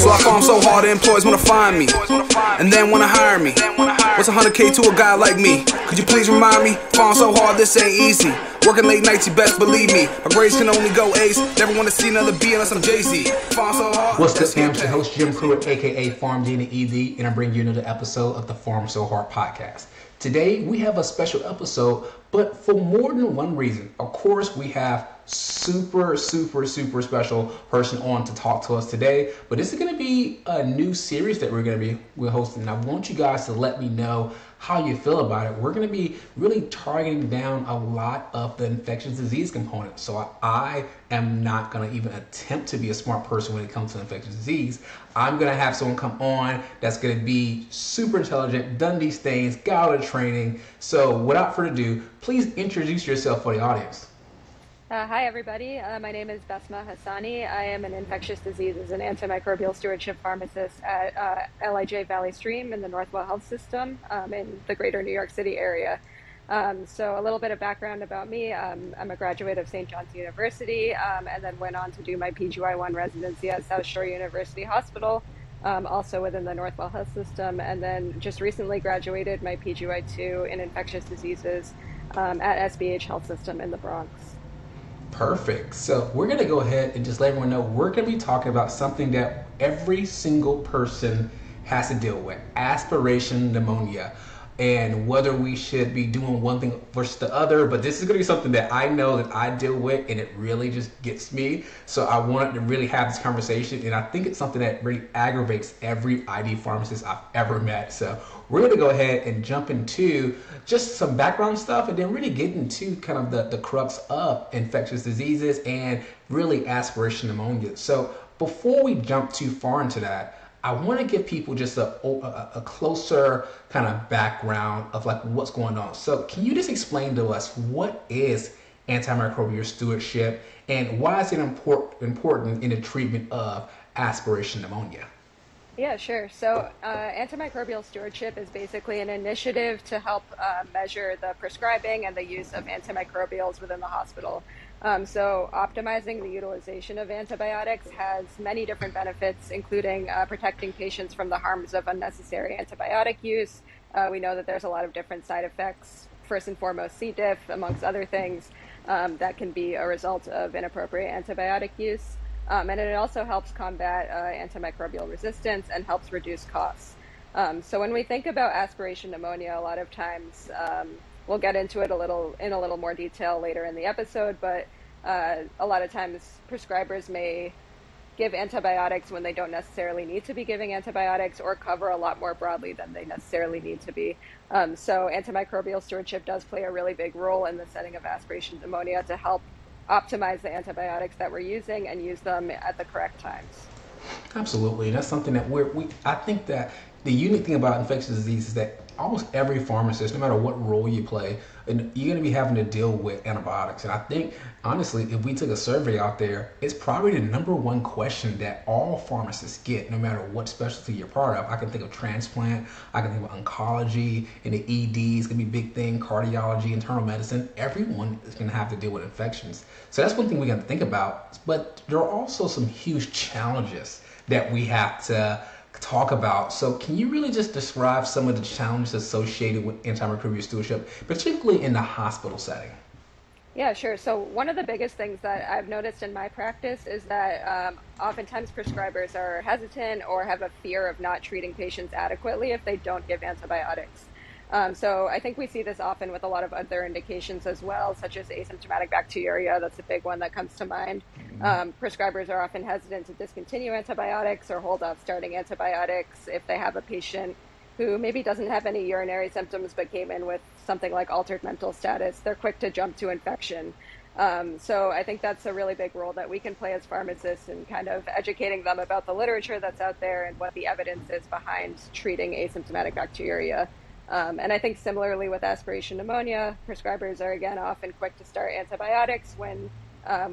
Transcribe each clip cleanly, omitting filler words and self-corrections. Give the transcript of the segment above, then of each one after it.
So I farm so hard, the employees wanna find me, and then wanna hire me. What's 100K to a guy like me? Could you please remind me? Farm so hard, this ain't easy. Working late nights, you best believe me. My grades can only go A's. Never wanna see another B unless I'm Jay-Z. Farm so hard. What's up, fam? It's your host, Jim Pruitt, aka PharmD and ED, and I'm bringing you another episode of the Pharm So Hard Podcast. Today, we have a special episode, but for more than one reason. Of course, we have super special person on to talk to us today, but this is going to be a new series that we're hosting, and I want you guys to let me know how you feel about it. We're going to be really targeting down a lot of the infectious disease component. So I am not going to even attempt to be a smart person when it comes to infectious disease. I'm going to have someone come on that's going to be super intelligent, done these things, got out of training. So without further ado, please introduce yourself for the audience. Hi, everybody. My name is Bessma Hassani. I am an infectious diseases and antimicrobial stewardship pharmacist at LIJ Valley Stream in the Northwell Health System in the greater New York City area. So a little bit of background about me. I'm a graduate of St. John's University and then went on to do my PGY1 residency at South Shore University Hospital, also within the Northwell Health System, and then just recently graduated my PGY2 in infectious diseases at SBH Health System in the Bronx. Perfect. So we're going to go ahead and just let everyone know we're going to be talking about something that every single person has to deal with, aspiration pneumonia, and whether we should be doing one thing versus the other. But this is going to be something that I know that I deal with, and it really just gets me. So I wanted to really have this conversation, and I think it's something that really aggravates every ID pharmacist I've ever met. So we're going to go ahead and jump into just some background stuff and then really get into kind of the crux of infectious diseases and really aspiration pneumonia. So before we jump too far into that, I want to give people just a closer kind of background of like what's going on. So can you just explain to us what is antimicrobial stewardship and why is it important in the treatment of aspiration pneumonia? Yeah, sure. So antimicrobial stewardship is basically an initiative to help measure the prescribing and the use of antimicrobials within the hospital. So optimizing the utilization of antibiotics has many different benefits, including protecting patients from the harms of unnecessary antibiotic use. We know that there's a lot of different side effects, first and foremost C. diff, amongst other things, that can be a result of inappropriate antibiotic use. And it also helps combat antimicrobial resistance and helps reduce costs. So when we think about aspiration pneumonia, a lot of times we'll get into it in a little more detail later in the episode, but a lot of times prescribers may give antibiotics when they don't necessarily need to be giving antibiotics or cover a lot more broadly than they necessarily need to be. So antimicrobial stewardship does play a really big role in the setting of aspiration pneumonia to help optimize the antibiotics that we're using and use them at the correct times. Absolutely. That's something that I think that the unique thing about infectious disease is that almost every pharmacist, no matter what role you play, and you're going to be having to deal with antibiotics. And I think, honestly, if we took a survey out there, it's probably the number one question that all pharmacists get, no matter what specialty you're part of. I can think of transplant, I can think of oncology, and the ED is going to be a big thing, cardiology, internal medicine. Everyone is going to have to deal with infections. So that's one thing we got to think about. But there are also some huge challenges that we have to talk about. So can you really just describe some of the challenges associated with antimicrobial stewardship, particularly in the hospital setting? Yeah, sure. So one of the biggest things that I've noticed in my practice is that oftentimes prescribers are hesitant or have a fear of not treating patients adequately if they don't give antibiotics. So I think we see this often with a lot of other indications as well, such as asymptomatic bacteriuria. That's a big one that comes to mind. Prescribers are often hesitant to discontinue antibiotics or hold off starting antibiotics if they have a patient who maybe doesn't have any urinary symptoms but came in with something like altered mental status. They're quick to jump to infection. So I think that's a really big role that we can play as pharmacists in kind of educating them about the literature that's out there and what the evidence is behind treating asymptomatic bacteriuria. And I think similarly with aspiration pneumonia, prescribers are again often quick to start antibiotics when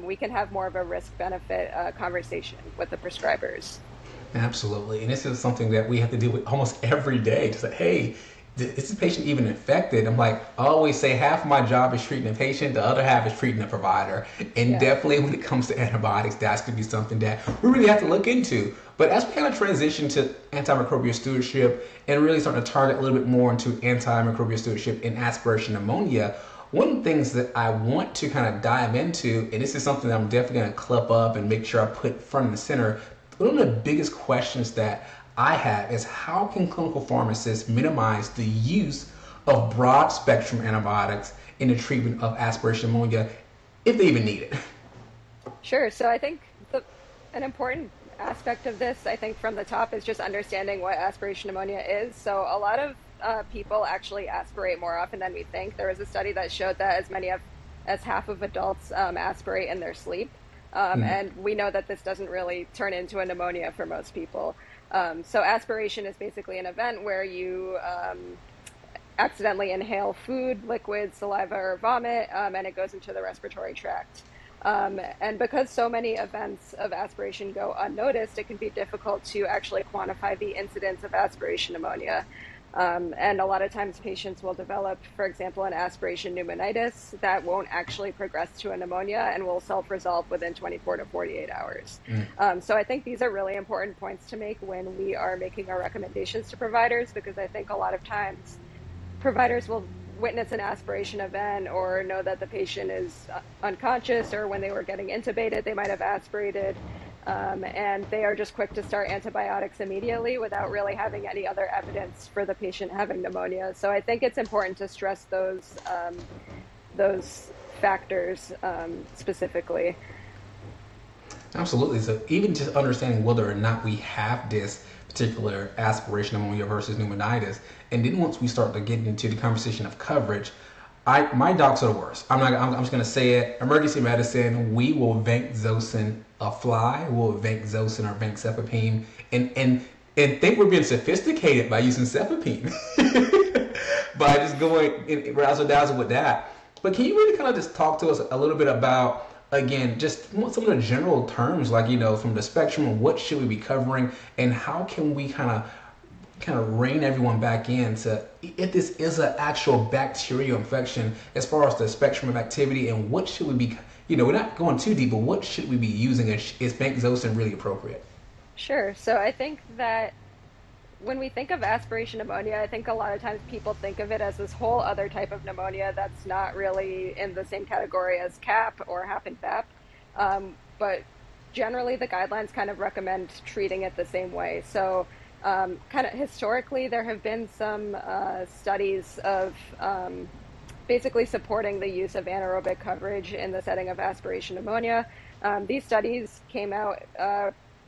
we can have more of a risk-benefit conversation with the prescribers. Absolutely. And this is something that we have to deal with almost every day. To say, hey, is the patient even infected? I'm like, I always say half of my job is treating the patient, the other half is treating the provider. And definitely when it comes to antibiotics, that's going to be something that we really have to look into. But as we kind of transition to antimicrobial stewardship and really start to target a little bit more into antimicrobial stewardship in aspiration pneumonia, one of the things that I want to kind of dive into, and this is something that I'm definitely going to clip up and make sure I put front and center, one of the biggest questions that I have is how can clinical pharmacists minimize the use of broad spectrum antibiotics in the treatment of aspiration pneumonia if they even need it? Sure. So I think an important aspect of this, I think from the top, is just understanding what aspiration pneumonia is. So a lot of people actually aspirate more often than we think. There was a study that showed that as half of adults aspirate in their sleep. And we know that this doesn't really turn into a pneumonia for most people. So aspiration is basically an event where you accidentally inhale food, liquid, saliva, or vomit, and it goes into the respiratory tract. And because so many events of aspiration go unnoticed, it can be difficult to actually quantify the incidence of aspiration pneumonia. And a lot of times patients will develop, for example, an aspiration pneumonitis that won't actually progress to a pneumonia and will self-resolve within 24 to 48 hours. So I think these are really important points to make when we are making our recommendations to providers, because I think a lot of times providers will witness an aspiration event or know that the patient is unconscious, or when they were getting intubated, they might have aspirated. And they are just quick to start antibiotics immediately without really having any other evidence for the patient having pneumonia. So I think it's important to stress those factors specifically. Absolutely. So even just understanding whether or not we have this particular aspiration pneumonia versus pneumonitis, and then once we start to get into the conversation of coverage, my docs are the worst. I'm just going to say it. Emergency medicine, we will vancomycin a fly. We'll vancomycin or vancomycin and think we're being sophisticated by using cefepime. By just going razzle-dazzle with that. But can you really kind of just talk to us a little bit about, again, just some of the general terms, like, from the spectrum of what should we be covering, and how can we kind of rein everyone back in to, if this is an actual bacterial infection, as far as the spectrum of activity, and what should we be, we're not going too deep, but what should we be using? Is vancomycin really appropriate? Sure. So I think that when we think of aspiration pneumonia, I think a lot of times people think of it as this whole other type of pneumonia that's not really in the same category as CAP or HAP and VAP. But generally the guidelines kind of recommend treating it the same way. So kind of historically, there have been some studies of basically supporting the use of anaerobic coverage in the setting of aspiration pneumonia. These studies came out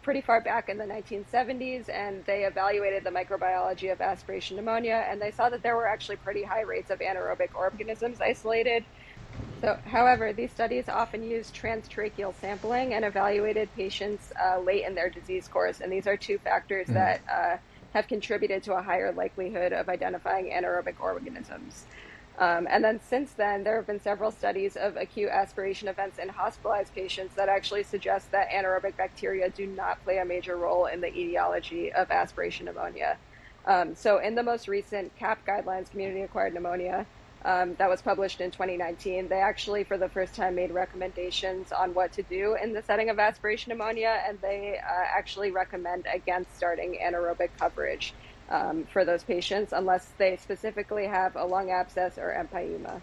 pretty far back in the 1970s, and they evaluated the microbiology of aspiration pneumonia, and they saw that there were actually pretty high rates of anaerobic organisms isolated. So, however, these studies often used transtracheal sampling and evaluated patients late in their disease course, and these are two factors that have contributed to a higher likelihood of identifying anaerobic organisms. And then since then, there have been several studies of acute aspiration events in hospitalized patients that actually suggest that anaerobic bacteria do not play a major role in the etiology of aspiration pneumonia. So in the most recent CAP guidelines, community-acquired pneumonia, that was published in 2019, they actually for the first time made recommendations on what to do in the setting of aspiration pneumonia, and they actually recommend against starting anaerobic coverage for those patients unless they specifically have a lung abscess or empyema.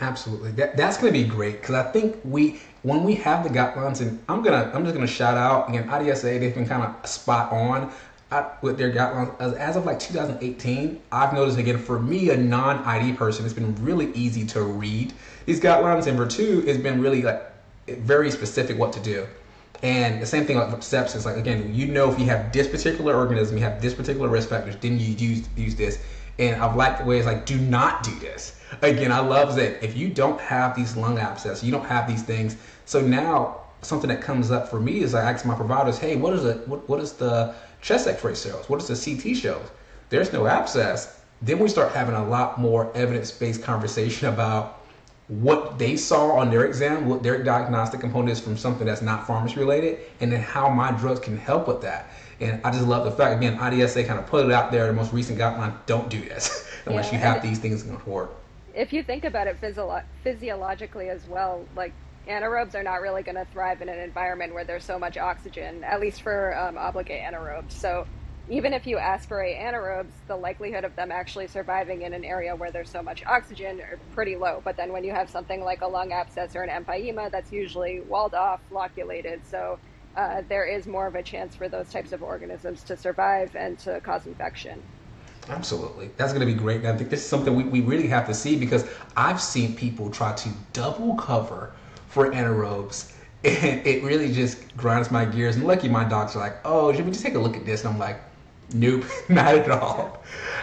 Absolutely, that's going to be great, because I think when we have the guidelines, and I'm just gonna shout out again, IDSA, they've been kind of spot on with their guidelines. As of like 2018, I've noticed, again, for me, a non-ID person, it's been really easy to read these guidelines, and for two, it's been really very specific what to do. And the same thing with sepsis, like, again, if you have this particular organism, you have this particular risk factors, then you use this. And I've liked the way it's like, do not do this. Again, I love that if you don't have these lung abscesses, you don't have these things. So now something that comes up for me is I ask my providers, hey, what is the chest x-ray shows? What does the CT shows? There's no abscess. Then we start having a lot more evidence-based conversation about what they saw on their exam, what their diagnostic component is from something that's not pharmacy related, and then how my drugs can help with that. And I just love the fact, again, IDSA kind of put it out there, the most recent guideline, don't do this unless you have these things going forward. If you think about it physiologically as well, like anaerobes are not really going to thrive in an environment where there's so much oxygen, at least for obligate anaerobes. So even if you aspirate anaerobes, the likelihood of them actually surviving in an area where there's so much oxygen are pretty low. But then when you have something like a lung abscess or an empyema, that's usually walled off, flocculated. So there is more of a chance for those types of organisms to survive and to cause infection. Absolutely. That's going to be great. And I think this is something we really have to see, because I've seen people try to double cover for anaerobes, and it really just grinds my gears. And lucky my docs are like, oh, should we just take a look at this? And I'm like, nope, not at all.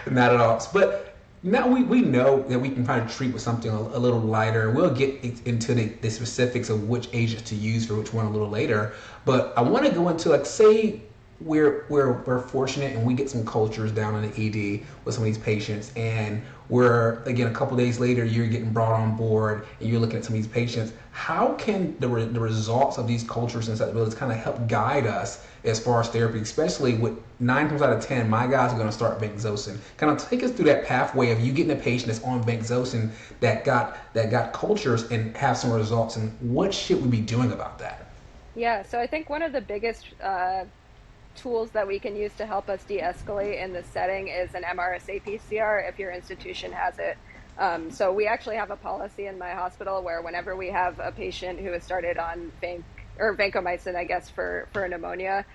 Not at all. But now we know that we can kind of treat with something a little lighter. We'll get into the specifics of which agents to use for which one a little later. But I want to go into, like, say we're fortunate and we get some cultures down in the ED with some of these patients, and we're, again, a couple days later, you're getting brought on board and you're looking at some of these patients. How can the results of these cultures and susceptibilities kind of help guide us as far as therapy, especially with 9 times out of 10, my guys are going to start Benzosin? Kind of take us through that pathway of you getting a patient that's on Benzosin that got cultures and have some results, and what should we be doing about that? Yeah, so I think one of the biggest tools that we can use to help us de-escalate in this setting is an MRSA PCR if your institution has it. So we actually have a policy in my hospital where whenever we have a patient who has started on vancomycin, I guess, for pneumonia,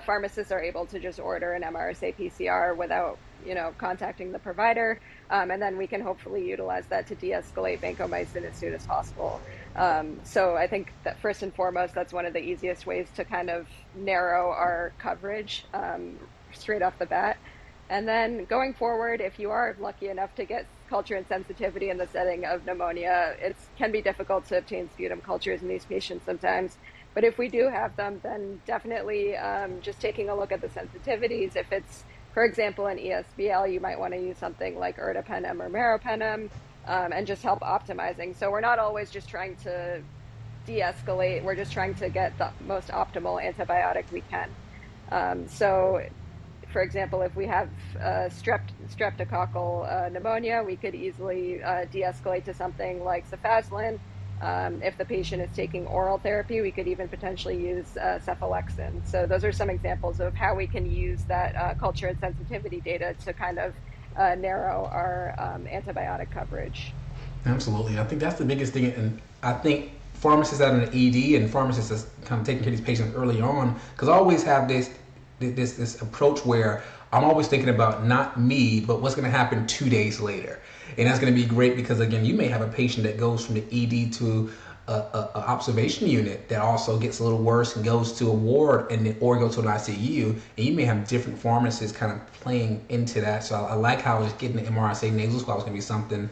pharmacists are able to just order an MRSA PCR without, contacting the provider, and then we can hopefully utilize that to de-escalate vancomycin as soon as possible. So I think that first and foremost, that's one of the easiest ways to kind of narrow our coverage straight off the bat. And then going forward, if you are lucky enough to get culture and sensitivity in the setting of pneumonia, it can be difficult to obtain sputum cultures in these patients sometimes. But if we do have them, then definitely just taking a look at the sensitivities. If it's, for example, an ESBL, you might want to use something like ertapenem or meropenem, and just help optimizing. So we're not always just trying to de-escalate, we're just trying to get the most optimal antibiotic we can. So for example, if we have streptococcal pneumonia, we could easily de-escalate to something like cefazolin. If the patient is taking oral therapy, we could even potentially use cephalexin. So those are some examples of how we can use that culture and sensitivity data to kind of narrow our antibiotic coverage. Absolutely. I think that's the biggest thing. And I think pharmacists out in the ED and pharmacists that's kind of taking care of these patients early on, because I always have this approach where I'm always thinking about not me, but what's going to happen 2 days later. And that's going to be great because, again, you may have a patient that goes from the ED to a observation unit that also gets a little worse and goes to a ward and then or go to an ICU, and you may have different pharmacists kind of playing into that. So I like how just getting the MRSA nasal swab is going to be something.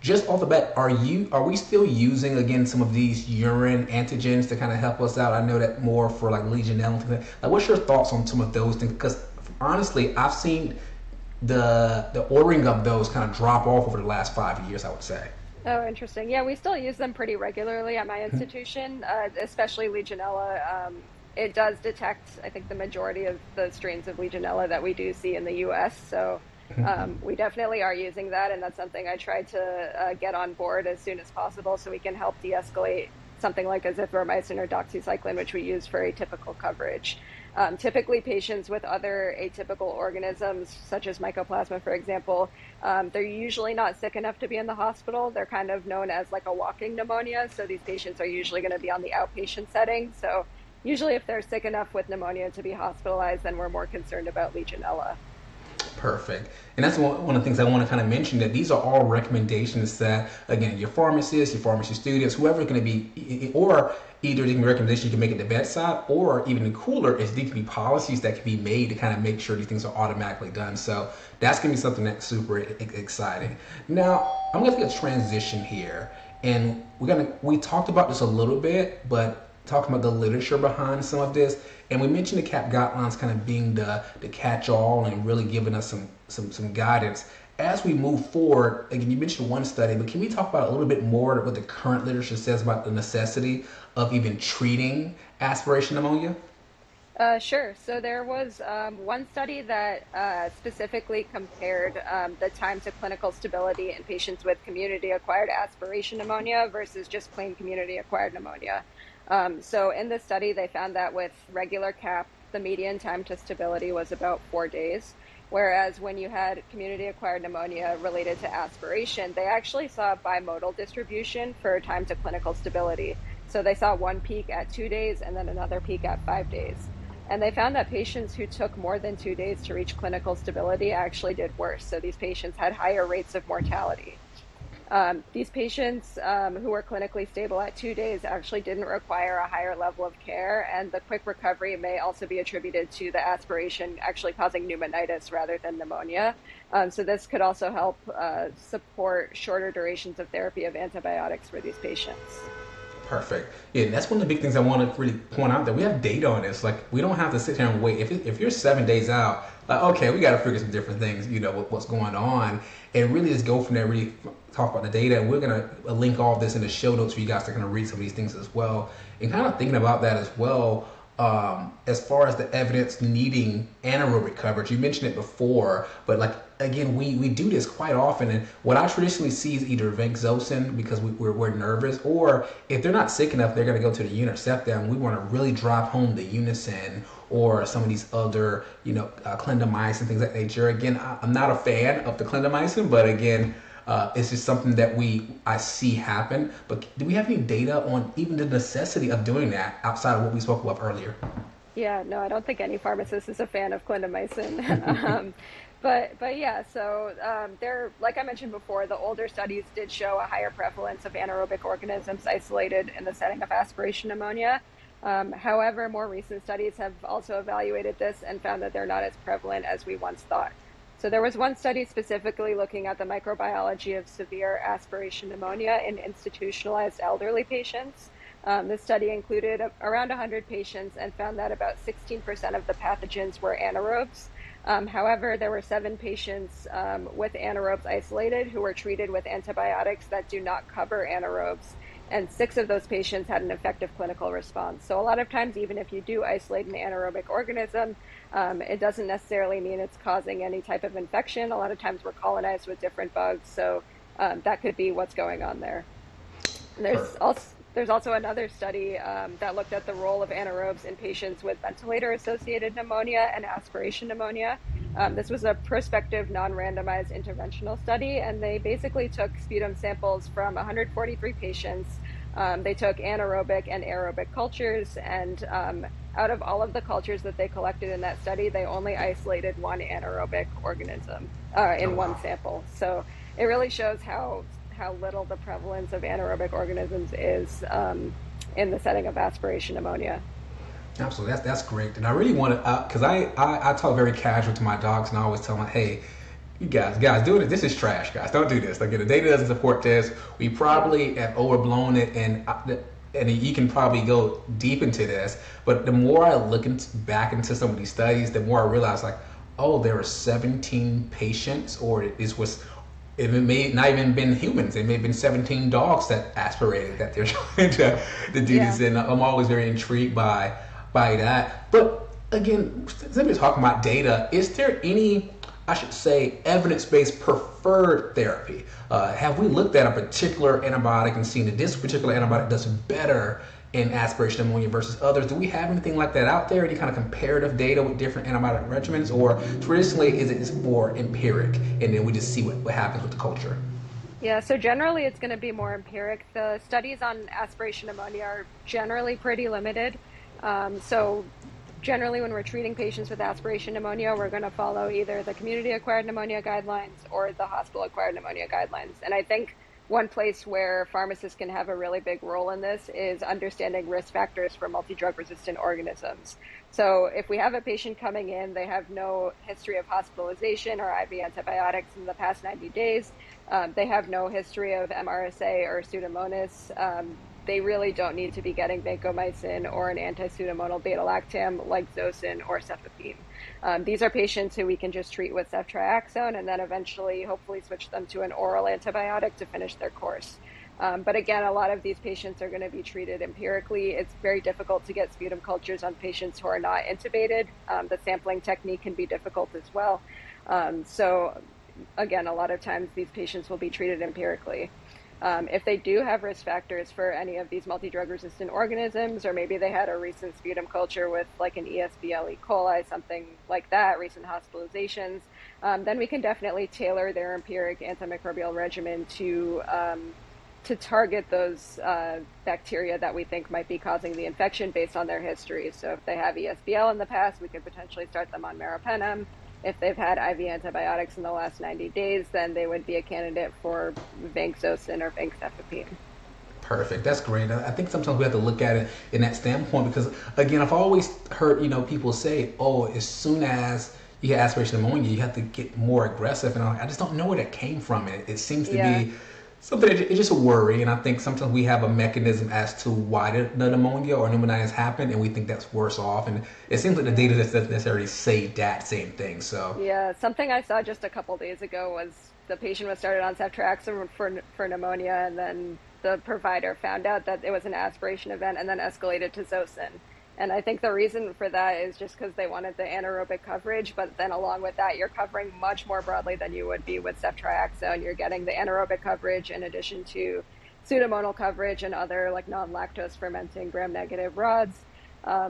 Just off the bat, are we still using, again, some of these urine antigens to kind of help us out? I know that more for like Legionella and things like that. Like, what's your thoughts on some of those things? Because honestly, I've seen the ordering of those kind of drop off over the last 5 years, I would say. Oh, interesting. Yeah, we still use them pretty regularly at my institution, especially Legionella. It does detect, I think, the majority of the strains of Legionella that we do see in the U.S., so we definitely are using that, and that's something I try to get on board as soon as possible so we can help de-escalate something like azithromycin or doxycycline, which we use for atypical coverage. Typically, patients with other atypical organisms, such as mycoplasma, for example, they're usually not sick enough to be in the hospital. They're kind of known as like a walking pneumonia, so these patients are usually going to be on the outpatient setting. So usually if they're sick enough with pneumonia to be hospitalized, then we're more concerned about Legionella. Perfect. And that's one of the things I want to kind of mention, that these are all recommendations that, again, your pharmacists, your pharmacy students, whoever's going to be, or either the recommendation you can make at the bedside, or even cooler, is these can be policies that can be made to kind of make sure these things are automatically done. So that's going to be something that's super exciting. Now, I'm going to take a transition here, and we talked about this a little bit, but talking about the literature behind some of this, and we mentioned the CAP guidelines kind of being the catch-all and really giving us some guidance. as we move forward, again, you mentioned one study, but can we talk about a little bit more what the current literature says about the necessity of even treating aspiration pneumonia? Sure. So there was one study that specifically compared the time to clinical stability in patients with community-acquired aspiration pneumonia versus just plain community-acquired pneumonia. So in this study, they found that with regular CAP, the median time to stability was about 4 days, whereas when you had community-acquired pneumonia related to aspiration, they actually saw a bimodal distribution for time to clinical stability. So they saw one peak at 2 days and then another peak at 5 days. And they found that patients who took more than 2 days to reach clinical stability actually did worse. So these patients had higher rates of mortality. These patients who were clinically stable at 2 days actually didn't require a higher level of care, and the quick recovery may also be attributed to the aspiration actually causing pneumonitis rather than pneumonia. So this could also help support shorter durations of therapy of antibiotics for these patients. Perfect. Yeah, and that's one of the big things I want to really point out, that we have data on this. Like, we don't have to sit here and wait. If you're 7 days out, like, okay, we got to figure some different things, what's going on, and really just go from there, really talk about the data. And we're going to link all of this in the show notes for you guys to kind of read some of these things as well. And kind of thinking about that as well, as far as the evidence needing anaerobic coverage, you mentioned it before, but like, again, we do this quite often, and what I traditionally see is either vancomycin because we're nervous, or if they're not sick enough, they're going to go to the unit step down. We want to really drive home the Unicin or some of these other, clindamycin, things like that nature. Again, I'm not a fan of the clindamycin, but again, it's just something that I see happen. But do we have any data on even the necessity of doing that outside of what we spoke about earlier? Yeah, no, I don't think any pharmacist is a fan of clindamycin. But yeah, so there, like I mentioned before, the older studies did show a higher prevalence of anaerobic organisms isolated in the setting of aspiration pneumonia. However, more recent studies have also evaluated this and found that they're not as prevalent as we once thought. So there was one study specifically looking at the microbiology of severe aspiration pneumonia in institutionalized elderly patients. This study included around 100 patients and found that about 16% of the pathogens were anaerobes. However, there were 7 patients with anaerobes isolated who were treated with antibiotics that do not cover anaerobes, and 6 of those patients had an effective clinical response. So a lot of times, even if you do isolate an anaerobic organism, it doesn't necessarily mean it's causing any type of infection. A lot of times we're colonized with different bugs, so that could be what's going on there. And there's also another study that looked at the role of anaerobes in patients with ventilator-associated pneumonia and aspiration pneumonia. This was a prospective, non-randomized interventional study, and they basically took sputum samples from 143 patients. They took anaerobic and aerobic cultures, and out of all of the cultures that they collected in that study, they only isolated one anaerobic organism in one sample. So it really shows how little the prevalence of anaerobic organisms is in the setting of aspiration pneumonia. Absolutely, that's great. And I really want to, because I talk very casual to my dogs, and I always tell them, hey, you guys doing it, this is trash, guys, don't do this. Like, the data doesn't support this. We probably have overblown it, and you can probably go deep into this, but the more I look back into some of these studies, the more I realize, like, oh, there were 17 patients, or it may not even been humans. It may have been 17 dogs that aspirated, that they're trying to do this. And I'm always very intrigued by that. But again, simply talking about data, is there any, I should say, evidence-based preferred therapy? Have we looked at a particular antibiotic and seen that this particular antibiotic does better in aspiration pneumonia versus others? Do we have anything like that out there? Any kind of comparative data with different antibiotic regimens? Or traditionally, is it just more empiric, and then we just see what happens with the culture? Yeah, so generally it's going to be more empiric. The studies on aspiration pneumonia are generally pretty limited. So generally when we're treating patients with aspiration pneumonia, we're going to follow either the community-acquired pneumonia guidelines or the hospital-acquired pneumonia guidelines. And I think one place where pharmacists can have a really big role in this is understanding risk factors for multi-drug resistant organisms. So if we have a patient coming in, they have no history of hospitalization or IV antibiotics in the past 90 days, they have no history of MRSA or Pseudomonas, they really don't need to be getting vancomycin or an anti-pseudomonal beta-lactam like Zosyn or cefepime. These are patients who we can just treat with ceftriaxone and then eventually hopefully switch them to an oral antibiotic to finish their course. But again, a lot of these patients are going to be treated empirically. It's very difficult to get sputum cultures on patients who are not intubated. The sampling technique can be difficult as well. So again, a lot of times these patients will be treated empirically. If they do have risk factors for any of these multi-drug resistant organisms, or maybe they had a recent sputum culture with like an ESBL E. coli, something like that, recent hospitalizations, then we can definitely tailor their empiric antimicrobial regimen to target those bacteria that we think might be causing the infection based on their history. So if they have ESBL in the past, we could potentially start them on meropenem. If they've had IV antibiotics in the last 90 days, then they would be a candidate for vancomycin or vancomycin. Perfect. That's great. I think sometimes we have to look at it in that standpoint because, again, I've always heard, people say, oh, as soon as you get aspiration pneumonia, you have to get more aggressive. And I just don't know where that came from. It seems to be something that it's just a worry, and I think sometimes we have a mechanism as to why the pneumonia or pneumonitis happen, and we think that's worse off. And it seems like the data doesn't necessarily say that same thing. So yeah, something I saw just a couple days ago was the patient was started on ceftriaxone for pneumonia, and then the provider found out that it was an aspiration event, and then escalated to Zosyn. And I think the reason for that is just because they wanted the anaerobic coverage, but then along with that, you're covering much more broadly than you would be with ceftriaxone. You're getting the anaerobic coverage in addition to pseudomonal coverage and other like non-lactose fermenting gram-negative rods.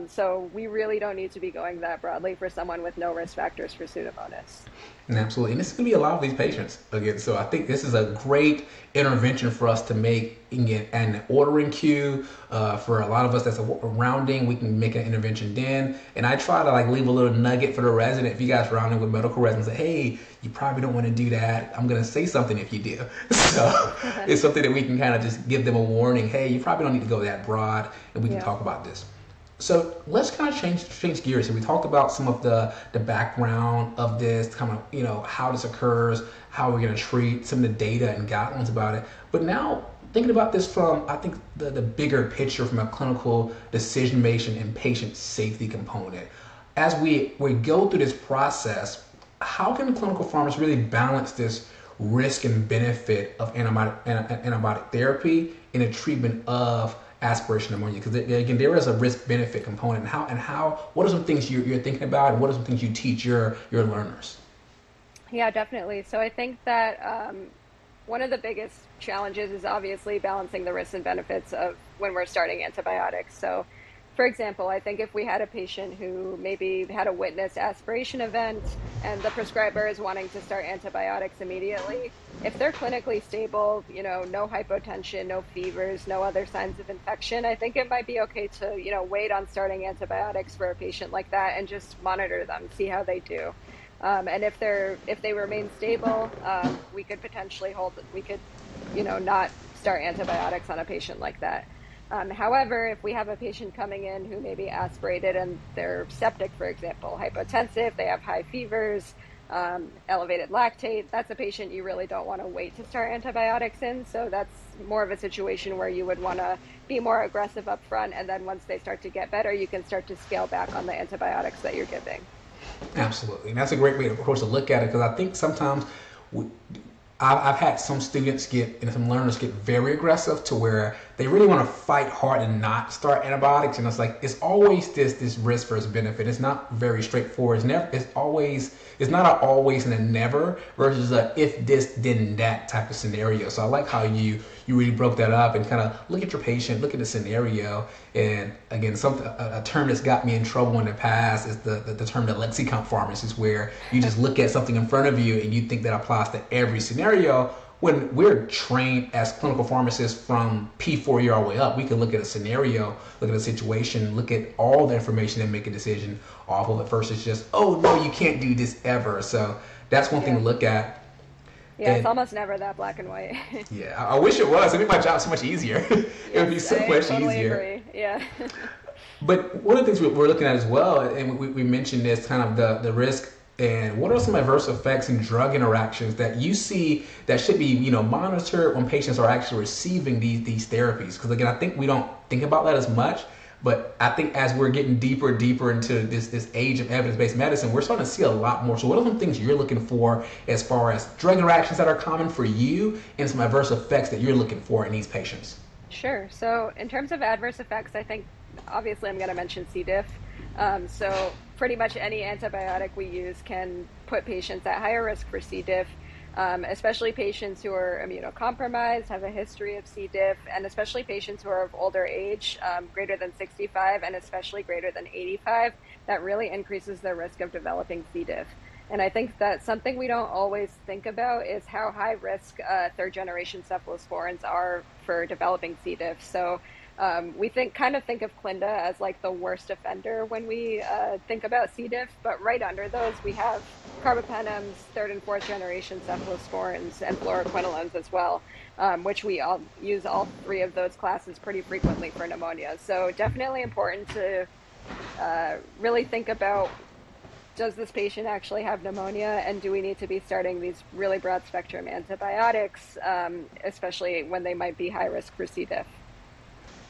So we really don't need to be going that broadly for someone with no risk factors for Pseudomonas. Absolutely. And this is going to be a lot of these patients again. So I think this is a great intervention for us to make an ordering queue. For a lot of us that's a rounding, we can make an intervention then. And I try to leave a little nugget for the resident. If you guys rounding with medical residents, say, hey, you probably don't want to do that. I'm going to say something if you do. So it's something that we can kind of just give them a warning. Hey, you probably don't need to go that broad, and we can talk about this. So let's kind of change gears. And we talked about some of the background of this, kind of, how this occurs, how we're going to treat, some of the data and guidelines about it. But now thinking about this from, I think, the bigger picture from a clinical decision-making and patient safety component. As we go through this process, how can clinical pharmacists really balance this risk and benefit of antibiotic therapy in the treatment of aspiration pneumonia? Because again, there is a risk-benefit component. What are some things you're thinking about, and what are some things you teach your learners? Yeah, definitely. So I think that one of the biggest challenges is obviously balancing the risks and benefits of when we're starting antibiotics. So, for example, I think if we had a patient who maybe had a witnessed aspiration event and the prescriber is wanting to start antibiotics immediately, if they're clinically stable, no hypotension, no fevers, no other signs of infection, I think it might be okay to, wait on starting antibiotics for a patient like that and just monitor them, see how they do. And if they remain stable, we could potentially not start antibiotics on a patient like that. However, if we have a patient coming in who may be aspirated and they're septic, for example, hypotensive, they have high fevers, elevated lactate, that's a patient you really don't want to wait to start antibiotics in. So that's more of a situation where you would want to be more aggressive up front, and then once they start to get better, you can start to scale back on the antibiotics that you're giving. Absolutely. And that's a great way, of course, to look at it, because I think sometimes I've had some students and some learners get very aggressive to where they really want to fight hard and not start antibiotics. And it's always this risk versus benefit. It's not very straightforward. It's not an always and a never versus a if this, then that type of scenario. So I like how you really broke that up and kind of look at your patient, look at the scenario. And again, a term that's got me in trouble in the past is the term the lexicon pharmacist, where you just look at something in front of you and you think that applies to every scenario. When we're trained as clinical pharmacists from P4 year all the way up, we can look at a scenario, look at a situation, look at all the information and make a decision off of it versus just, oh, no, you can't do this ever. So that's one thing to look at. Yeah, it's almost never that black and white. Yeah, I wish it was. It'd make my job so much easier. It would be so much totally easier. Agree. Yeah. But one of the things we're looking at as well, and we mentioned this, kind of the risk And what are some adverse effects and drug interactions that you see that should be, monitored when patients are actually receiving these therapies? Because again, I think we don't think about that as much, but I think as we're getting deeper and deeper into this age of evidence-based medicine, we're starting to see a lot more. So what are some things you're looking for as far as drug interactions that are common for you and some adverse effects that you're looking for in these patients? Sure. So in terms of adverse effects, I think obviously I'm going to mention C. diff. So pretty much any antibiotic we use can put patients at higher risk for C. diff, especially patients who are immunocompromised, have a history of C. diff, and especially patients who are of older age, greater than 65 and especially greater than 85. That really increases their risk of developing C. diff. And I think that something we don't always think about is how high risk third-generation cephalosporins are for developing C. diff. So we think of Clinda as like the worst offender when we think about C. diff, but right under those we have carbapenems, third and fourth generation cephalosporins, and fluoroquinolones as well, which we all use all three of those classes pretty frequently for pneumonia. So definitely important to really think about, does this patient actually have pneumonia, and do we need to be starting these really broad spectrum antibiotics, especially when they might be high risk for C. diff.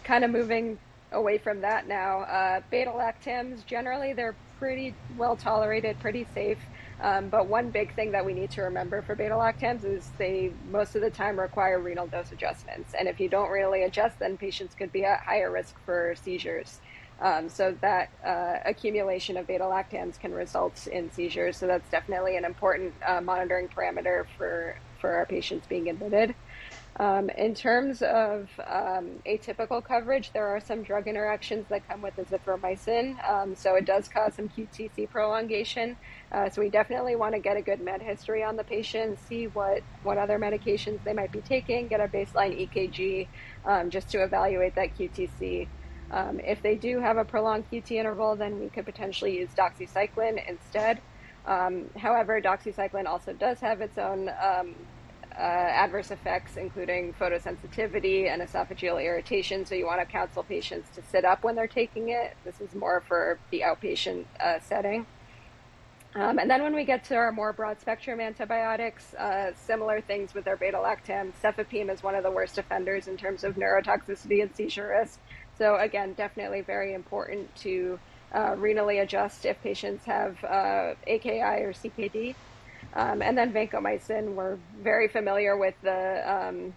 Kind of moving away from that now, beta-lactams, generally they're pretty well tolerated, pretty safe, but one big thing that we need to remember for beta-lactams is they most of the time require renal dose adjustments, and if you don't really adjust, then patients could be at higher risk for seizures. So that accumulation of beta-lactams can result in seizures, so that's definitely an important monitoring parameter for our patients being admitted. In terms of atypical coverage, there are some drug interactions that come with azithromycin, so it does cause some QTC prolongation. So we definitely want to get a good med history on the patient, see what other medications they might be taking, get a baseline EKG just to evaluate that QTC. If they do have a prolonged QT interval, then we could potentially use doxycycline instead. However, doxycycline also does have its own adverse effects, including photosensitivity and esophageal irritation, so you want to counsel patients to sit up when they're taking it. This is more for the outpatient setting. And then when we get to our more broad spectrum antibiotics, similar things with our beta-lactam. Cefepime is one of the worst offenders in terms of neurotoxicity and seizure risk. So again, definitely very important to renally adjust if patients have AKI or CKD. And then vancomycin, we're very familiar with the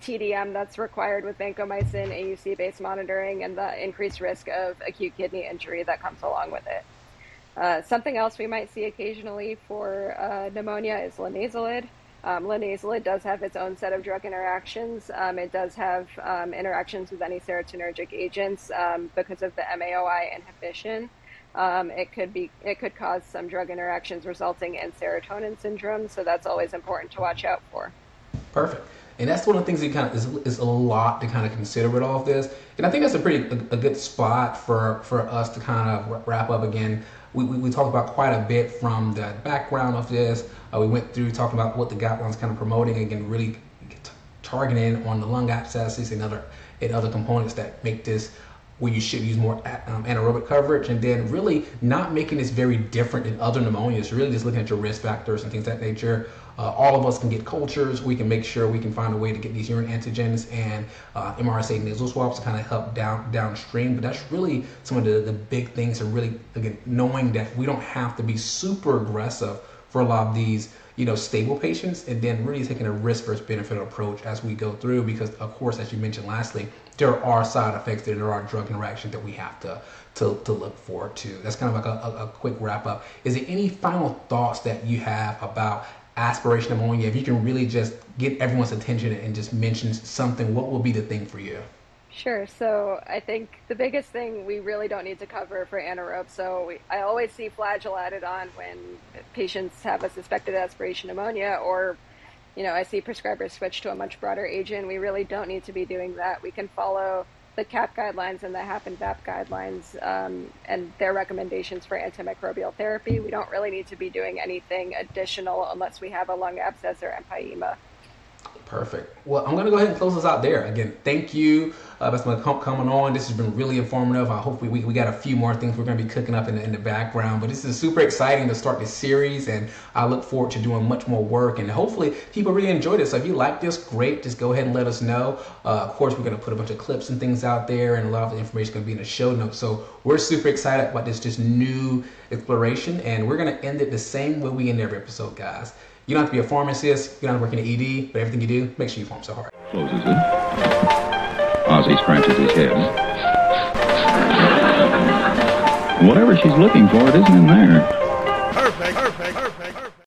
TDM that's required with vancomycin, AUC-based monitoring, and the increased risk of acute kidney injury that comes along with it. Something else we might see occasionally for pneumonia is linezolid. Linezolid does have its own set of drug interactions. It does have interactions with any serotonergic agents because of the MAOI inhibition. It could cause some drug interactions resulting in serotonin syndrome, so that's always important to watch out for. Perfect. And that's one of the things that is a lot to kind of consider with all of this. And I think that's a good spot for us to kind of wrap up again. We talked about quite a bit from the background of this. We went through talking about what the guidelines kind of promoting, again, really targeting on the lung abscesses and other components that make this where you should use more anaerobic coverage, and then really not making this very different than other pneumonias, really just looking at your risk factors and things of that nature. All of us can get cultures. We can make sure we can find a way to get these urine antigens and MRSA nasal swabs to kind of help downstream. But that's really some of the big things, and really, again, knowing that we don't have to be super aggressive for a lot of these stable patients, and then really taking a risk versus benefit approach as we go through, because of course, as you mentioned lastly, there are side effects, there are drug interactions that we have to look forward to. That's kind of like a quick wrap up. Is there any final thoughts that you have about aspiration pneumonia? If you can really just get everyone's attention and just mention something, what will be the thing for you? Sure. So I think the biggest thing we really don't need to cover for anaerobe. So I always see Flagyl added on when patients have a suspected aspiration pneumonia, or I see prescribers switch to a much broader agent. We really don't need to be doing that. We can follow the CAP guidelines and the HAP and VAP guidelines and their recommendations for antimicrobial therapy. We don't really need to be doing anything additional unless we have a lung abscess or empyema. Perfect. Well, I'm going to go ahead and close this out there. Again, thank you, Bessma, coming on. This has been really informative. I hope we got a few more things we're going to be cooking up in the background. But this is super exciting to start this series, and I look forward to doing much more work. And hopefully people really enjoy this. So if you like this, great. Just go ahead and let us know. Of course, we're going to put a bunch of clips and things out there, and a lot of the information is going to be in the show notes. So we're super excited about this new exploration, and we're going to end it the same way we end every episode, guys. You don't have to be a pharmacist, you don't have to work in the ED, but everything you do, make sure you Pharm So Hard. Closes it. Ozzy scratches his head. Whatever she's looking for, it isn't in there.